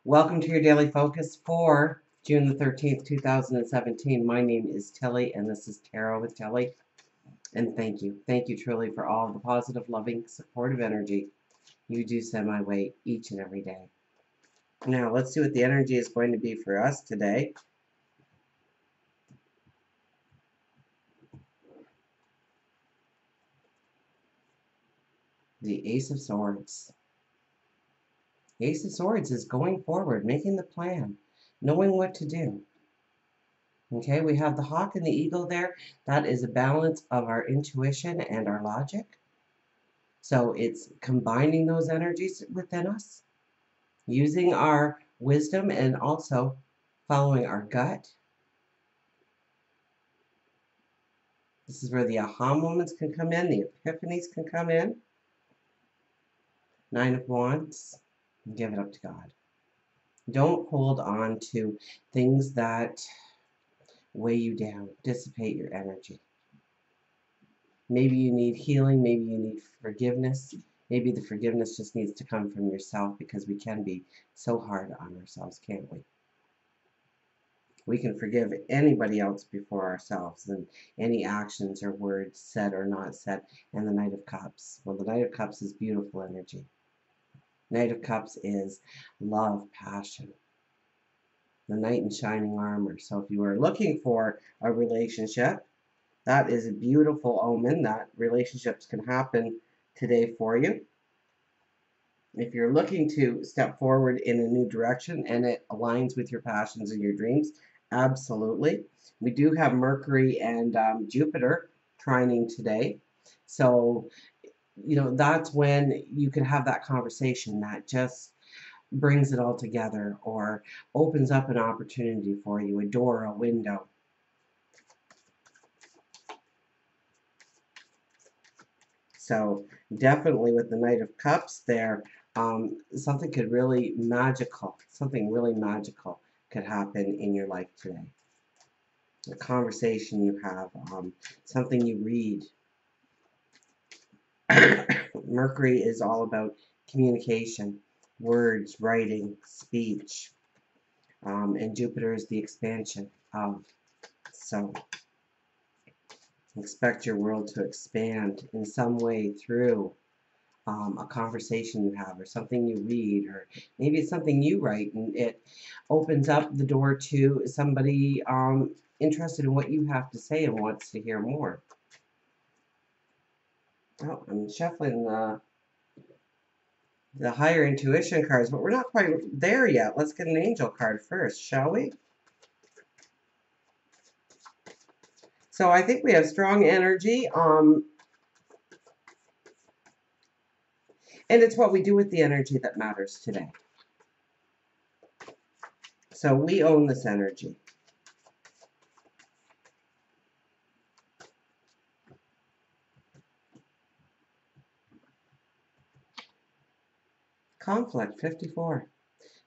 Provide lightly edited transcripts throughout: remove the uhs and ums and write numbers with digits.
Welcome to your daily focus for June the 13th, 2017. My name is Tilly, and this is Tarot with Tilly. And thank you. Thank you truly for all the positive, loving, supportive energy you do send my way each and every day. Now, let's see what the energy is going to be for us today. The Ace of Swords. Ace of Swords is going forward, making the plan, knowing what to do. Okay, we have the hawk and the eagle there. That is a balance of our intuition and our logic. So it's combining those energies within us, using our wisdom and also following our gut. This is where the aha moments can come in, the epiphanies can come in. Nine of Wands, give it up to God. Don't hold on to things that weigh you down, dissipate your energy. Maybe you need healing, maybe you need forgiveness. Maybe the forgiveness just needs to come from yourself, because we can be so hard on ourselves, can't we? We can forgive anybody else before ourselves, and any actions or words said or not said. And the Knight of Cups. Well, the Knight of Cups is beautiful energy. Knight of Cups is love, passion. The Knight in shining armor. So if you are looking for a relationship, that is a beautiful omen that relationships can happen today for you. If you're looking to step forward in a new direction and it aligns with your passions and your dreams, absolutely. We do have Mercury and Jupiter trining today. So, that's when you can have that conversation that just brings it all together or opens up an opportunity for you, a door, a window. So definitely with the Knight of Cups there, something really magical could happen in your life today. A conversation you have, something you read. Mercury is all about communication, words, writing, speech, and Jupiter is the expansion of. So expect your world to expand in some way through a conversation you have, or something you read, or maybe it's something you write, and it opens up the door to somebody interested in what you have to say and wants to hear more. Oh, I'm shuffling the higher intuition cards, but we're not quite there yet. Let's get an angel card first, shall we? So I think we have strong energy. And it's what we do with the energy that matters today. So we own this energy. Conflict, 54.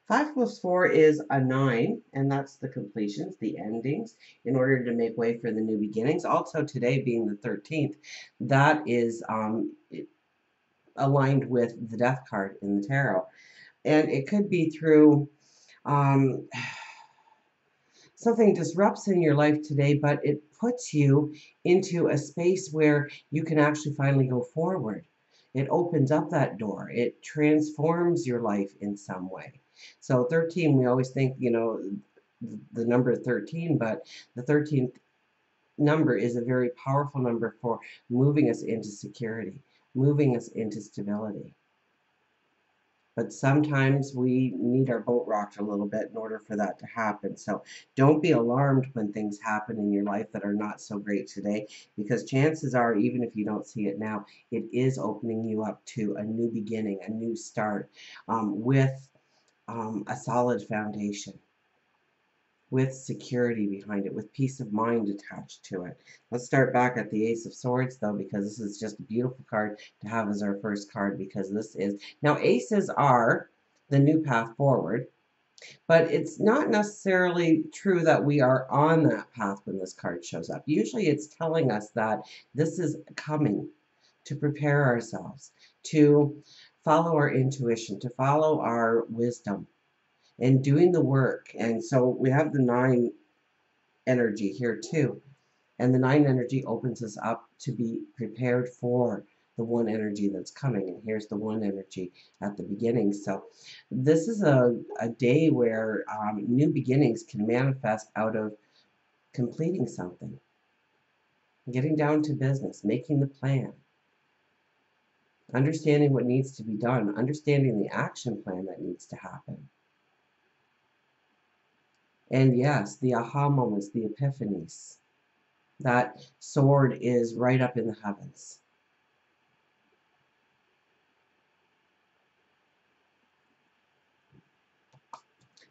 5 plus 4 is a 9, and that's the completions, the endings, in order to make way for the new beginnings. Also, today being the 13th, that is aligned with the Death card in the tarot. And it could be through something disrupts in your life today, but it puts you into a space where you can actually finally go forward. It opens up that door. It transforms your life in some way. So 13, we always think, the number 13, but the 13th number is a very powerful number for moving us into security, moving us into stability. But sometimes we need our boat rocked a little bit in order for that to happen. So don't be alarmed when things happen in your life that are not so great today, because chances are, even if you don't see it now, it is opening you up to a new beginning, a new start, with a solid foundation, with security behind it, with peace of mind attached to it. Let's start back at the Ace of Swords, though, because this is just a beautiful card to have as our first card, because this is... Now, aces are the new path forward, but it's not necessarily true that we are on that path when this card shows up. Usually it's telling us that this is coming, to prepare ourselves, to follow our intuition, to follow our wisdom, and doing the work. And so we have the 9 energy here too. And the 9 energy opens us up to be prepared for the 1 energy that's coming. And here's the 1 energy at the beginning. So this is a day where new beginnings can manifest out of completing something, getting down to business, making the plan, understanding what needs to be done, understanding the action plan that needs to happen. And yes, the aha moments, the epiphanies. That sword is right up in the heavens.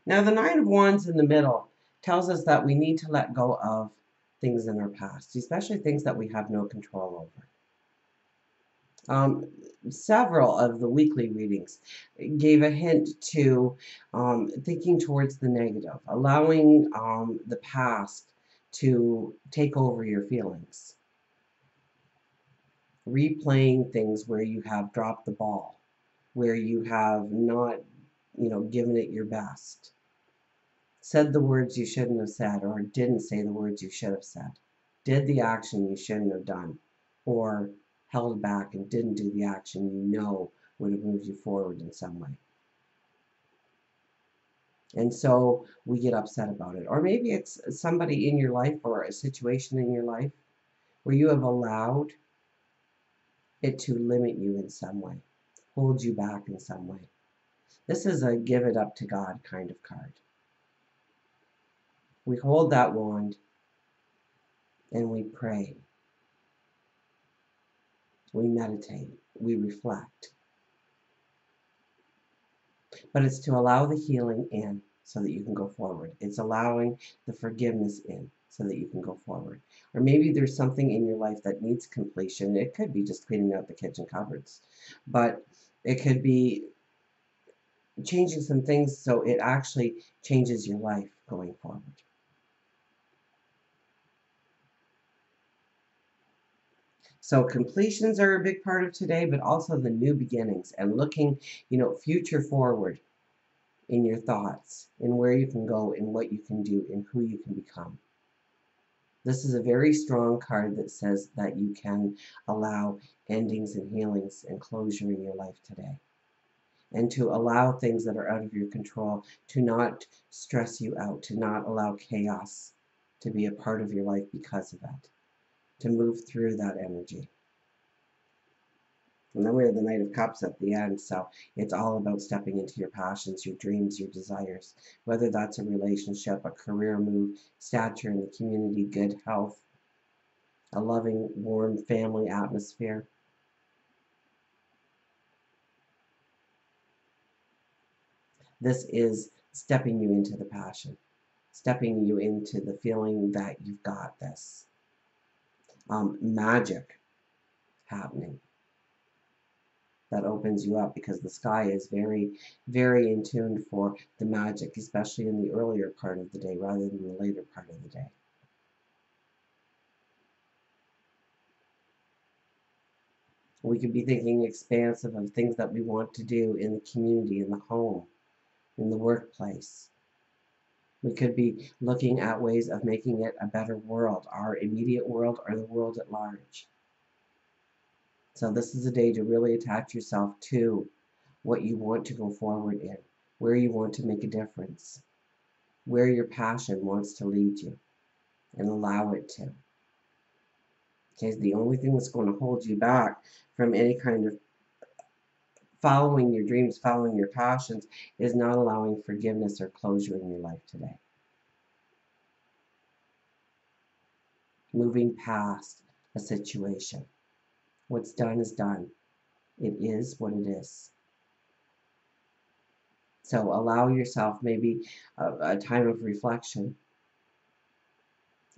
Now, the 9 of Wands in the middle tells us that we need to let go of things in our past, especially things that we have no control over. Several of the weekly readings gave a hint to thinking towards the negative, allowing the past to take over your feelings, replaying things where you have dropped the ball, where you have not, given it your best, said the words you shouldn't have said, or didn't say the words you should have said, did the action you shouldn't have done, or held back and didn't do the action would have moved you forward in some way. And so we get upset about it. Or maybe it's somebody in your life or a situation in your life where you have allowed it to limit you in some way, hold you back in some way. This is a give it up to God kind of card. We hold that wand and we pray. We meditate. We reflect. But it's to allow the healing in so that you can go forward. It's allowing the forgiveness in so that you can go forward. Or maybe there's something in your life that needs completion. It could be just cleaning out the kitchen cupboards, but it could be changing some things so it actually changes your life going forward. So completions are a big part of today, but also the new beginnings and looking, future forward in your thoughts, in where you can go, in what you can do, in who you can become. This is a very strong card that says that you can allow endings and healings and closure in your life today. And to allow things that are out of your control to not stress you out, to not allow chaos to be a part of your life because of that, to move through that energy. And then we have the Knight of Cups at the end, so it's all about stepping into your passions, your dreams, your desires, whether that's a relationship, a career move, stature in the community, good health, a loving, warm family atmosphere. This is stepping you into the passion, stepping you into the feeling that you've got this. Magic happening that opens you up because the sky is very, very in tune for the magic, especially in the earlier part of the day rather than the later part of the day. We could be thinking expansive of things that we want to do in the community, in the home, in the workplace. We could be looking at ways of making it a better world, our immediate world or the world at large. So this is a day to really attach yourself to what you want to go forward in, where you want to make a difference, where your passion wants to lead you, and allow it to. Okay, the only thing that's going to hold you back from any kind of following your dreams, following your passions, is not allowing forgiveness or closure in your life today. Moving past a situation. What's done is done. It is what it is. So allow yourself maybe a time of reflection,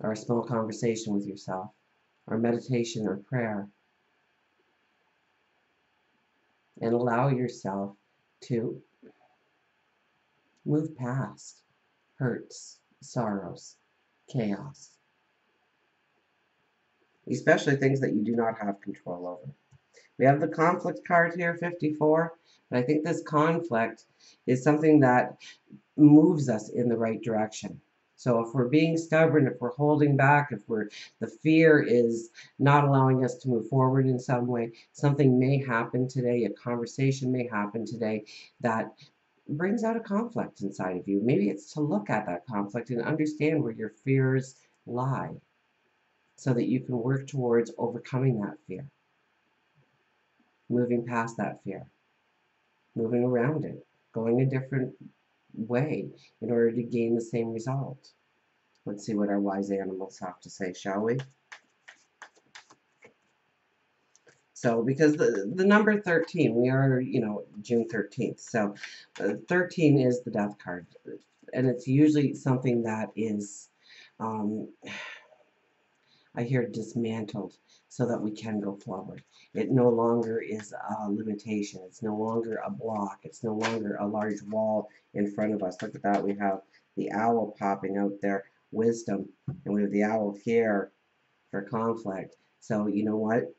or a small conversation with yourself, or meditation or prayer, and allow yourself to move past hurts, sorrows, chaos, especially things that you do not have control over. We have the conflict card here, 54. But I think this conflict is something that moves us in the right direction. So if we're being stubborn, if we're holding back, if the fear is not allowing us to move forward in some way, something may happen today, a conversation may happen today that brings out a conflict inside of you. Maybe it's to look at that conflict and understand where your fears lie so that you can work towards overcoming that fear, moving past that fear, moving around it, going a different way in order to gain the same result. Let's see what our wise animals have to say, shall we? So, because the number 13, we are, June 13th. So, 13 is the death card. And it's usually something that is, I hear, dismantled so that we can go forward. It no longer is a limitation. It's no longer a block. It's no longer a large wall in front of us. Look at that. We have the owl popping out there, wisdom, and we have the owl here for conflict. So you know what?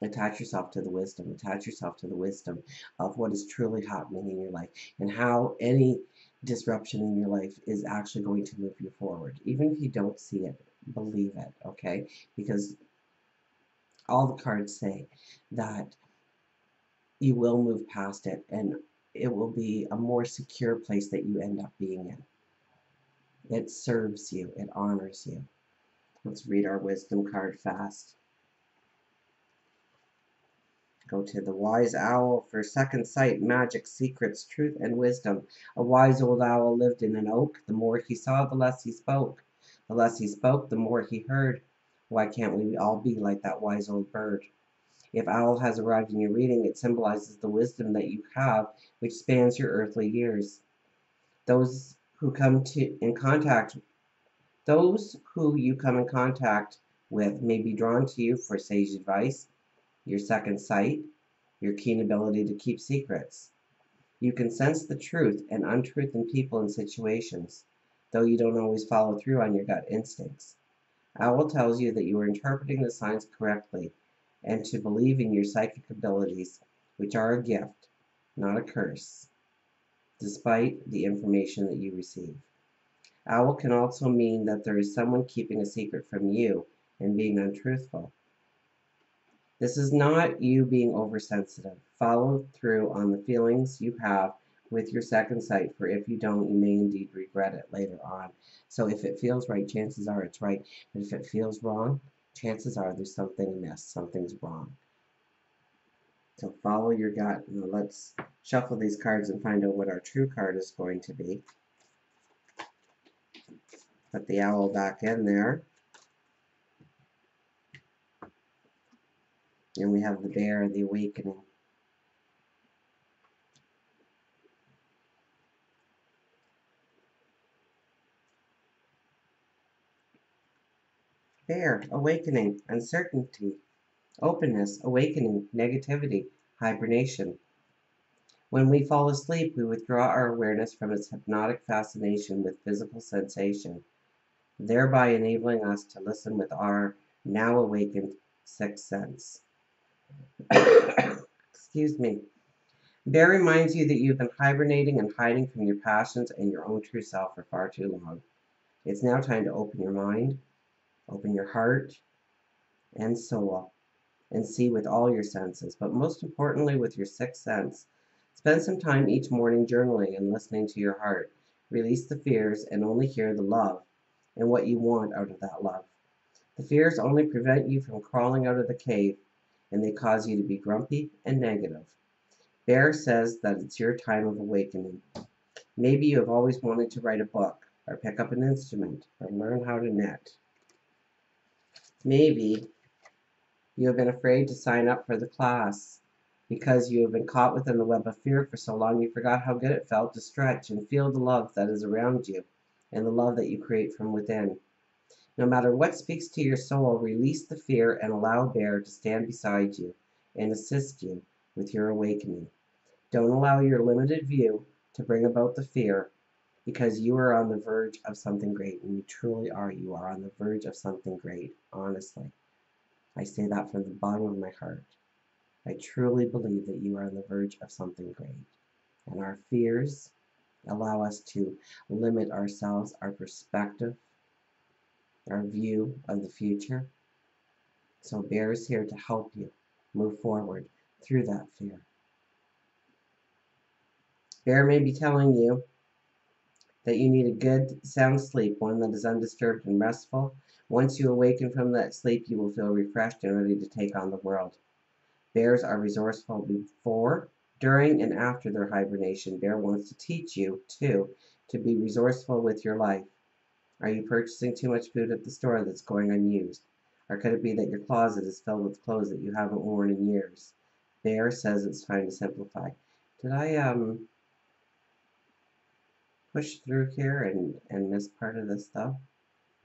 Attach yourself to the wisdom. Attach yourself to the wisdom of what is truly happening in your life and how any disruption in your life is actually going to move you forward. Even if you don't see it, believe it, okay? Because all the cards say that you will move past it and it will be a more secure place that you end up being in. It serves you, it honors you. Let's read our wisdom card fast. Go to the wise owl for second sight, magic, secrets, truth, and wisdom. A wise old owl lived in an oak. The more he saw, the less he spoke. The less he spoke, the more he heard. Why can't we all be like that wise old bird? If owl has arrived in your reading, it symbolizes the wisdom that you have, which spans your earthly years. Those who you come in contact with may be drawn to you for sage advice, your second sight, your keen ability to keep secrets. You can sense the truth and untruth in people and situations, though you don't always follow through on your gut instincts. Owl tells you that you are interpreting the signs correctly and to believe in your psychic abilities, which are a gift, not a curse, despite the information that you receive. Owl can also mean that there is someone keeping a secret from you and being untruthful. This is not you being oversensitive. Follow through on the feelings you have with your second sight, for if you don't, you may indeed regret it later on. So if it feels right, chances are it's right. But if it feels wrong, chances are there's something amiss, something's wrong. So follow your gut. Now let's shuffle these cards and find out what our true card is going to be. Put the owl back in there. And we have the bear, the awakening. Bear, awakening, uncertainty, openness, awakening, negativity, hibernation. When we fall asleep, we withdraw our awareness from its hypnotic fascination with physical sensation, thereby enabling us to listen with our now awakened sixth sense. Excuse me. Bear reminds you that you've been hibernating and hiding from your passions and your own true self for far too long. It's now time to open your mind, open your heart and soul, and see with all your senses, but most importantly with your sixth sense. Spend some time each morning journaling and listening to your heart. Release the fears and only hear the love and what you want out of that love. The fears only prevent you from crawling out of the cave, and they cause you to be grumpy and negative. Bear says that it's your time of awakening. Maybe you have always wanted to write a book, or pick up an instrument, or learn how to knit. Maybe you have been afraid to sign up for the class because you have been caught within the web of fear for so long you forgot how good it felt to stretch and feel the love that is around you and the love that you create from within. No matter what speaks to your soul, release the fear and allow Bear to stand beside you and assist you with your awakening. Don't allow your limited view to bring about the fear, because you are on the verge of something great, and you truly are. You are on the verge of something great, honestly. I say that from the bottom of my heart. I truly believe that you are on the verge of something great. And our fears allow us to limit ourselves, our perspective, our view of the future. So Bear is here to help you move forward through that fear. Bear may be telling you that you need a good, sound sleep, one that is undisturbed and restful. Once you awaken from that sleep, you will feel refreshed and ready to take on the world. Bears are resourceful before, during, and after their hibernation. Bear wants to teach you, too, to be resourceful with your life. Are you purchasing too much food at the store that's going unused? Or could it be that your closet is filled with clothes that you haven't worn in years? Bear says it's time to simplify. Did I push through here and miss part of this stuff?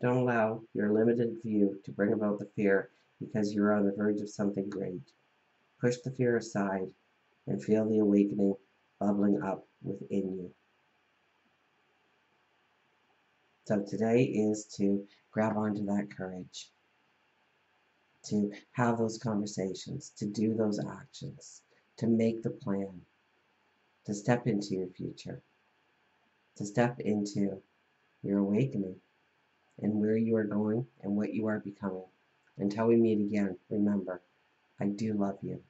Don't allow your limited view to bring about the fear because you're on the verge of something great. Push the fear aside and feel the awakening bubbling up within you. So today is to grab onto that courage, to have those conversations, to do those actions, to make the plan, to step into your future, to step into your awakening and where you are going and what you are becoming. Until we meet again, remember, I do love you.